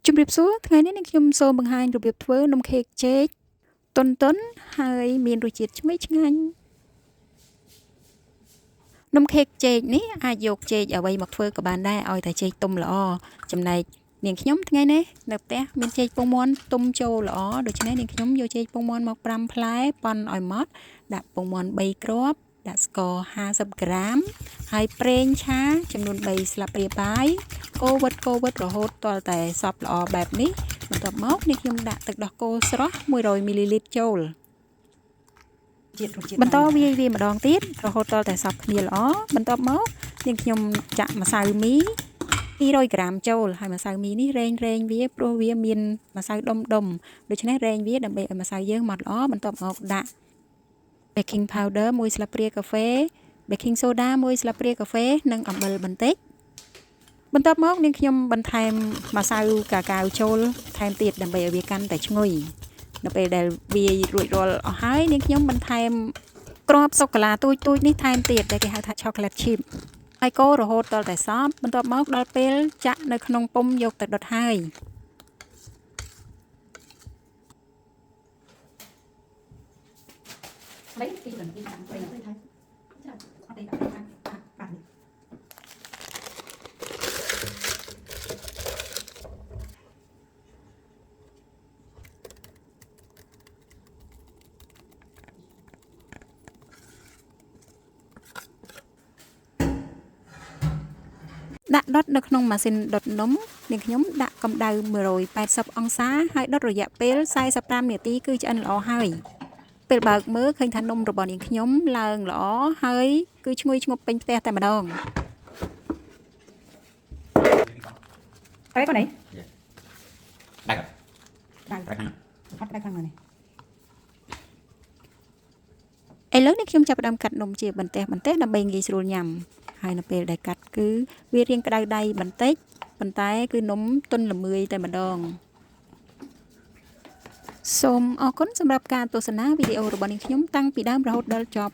ជំរាបសួរថ្ងៃនេះនឹងខ្ញុំសូមបង្ហាញរបៀបធ្វើនំខេកចេកទន់ៗហើយមានរសជាតិឈ្ងុយឆ្ងាញ់នំខេកចេកនេះអាចយកចេកអ្វីមកធ្វើក៏បានដែរឲ្យតែចេកទុំល្អចំណែកនាងខ្ញុំថ្ងៃនេះនៅផ្ទះមានចេកពងមាន់ទុំចូលល្អដូច្នេះនាងខ្ញុំយកចេកពងមាន់មក5ផ្លែប៉ន់ឲ្យម៉ត់ដាក់ពងមាន់3គ្រាប់ដាក់ស្ករ50ក្រាមហើយប្រេងឆាចំនួន3ស្លាបព្រាបាយកូរវិតរហូតទាល់តែសព្វល្អបែបនេះបន្ទាប់មកនាងខ្ញុំដាក់ទឹកដោះគោស្រស់100មីលីលីត្រចូលបន្តវាយម្ដងទៀតរហូតទាល់តែសព្វគ្នាល្អបន្ទាប់មកនាងខ្ញុំចាក់ម្សៅមី200ក្រាមចូលហើយម្សៅមីនេះរែងវាព្រោះវាមានម្សៅដុំដូច្នេះរែងវាដើម្បីឲ្យម្សៅយើងម៉ត់ល្អបន្ទាប់មកដាក់ baking powder 1ស្លាបព្រាកាហ្វេ baking soda 1ស្លាបព្រាកាហ្វេនិងអំបិលបន្តិចបន្ទាប់មកនាងខ្ញុំបន្ថែមម្សៅកាកាវចូលថែមទៀតដើម្បីឲ្យវាកាន់តែឈ្ងុយនៅពេលដែលវាយរួចរាល់អស់ហើយនាងខ្ញុំបន្ថែមគ្រាប់សូកូឡាទូចនេះថែមទៀតដែលគេហៅថា chocolate chip ហើយកូររហូតដល់តែសព្វបន្ទាប់មកដល់ពេលចាក់នៅក្នុងពុម្ពយកទៅដុតហើយmấy cái lần đi làm quay nó thấy ở đây là bạnដាក់ដុតនៅក្នុងម៉ាស៊ីនដុតនំនាងខ្ញុំដាក់កម្ដៅ180អង្សាហើយដុតរយៈពេល45នាទីគឺឆ្អិនល្អហើយពេលបើកមើលឃើញថានំរបស់នាងខ្ញុំឡើងល្អហើយគឺឈ្ងុយឈ្ងប់ពេញផ្ទះតែម្ដង cái con này đây rồi đang đây này phát đây con này ឥឡូវនេះខ្ញុំចាប់ផ្ដើមកាត់នំជាបន្ទះដើម្បីងាយស្រួលញ៉ាំហើយនៅពេលដែលកាត់គឺវារាងក្តៅដៃបន្តិចប៉ុន្តែគឺនំទន់ល្មើយតែម្ដងសូមអរគុណសម្រាប់ការទស្សនាវីដេអូរបស់នាងខ្ញុំតាំងពីដើមរហូតដល់ចប់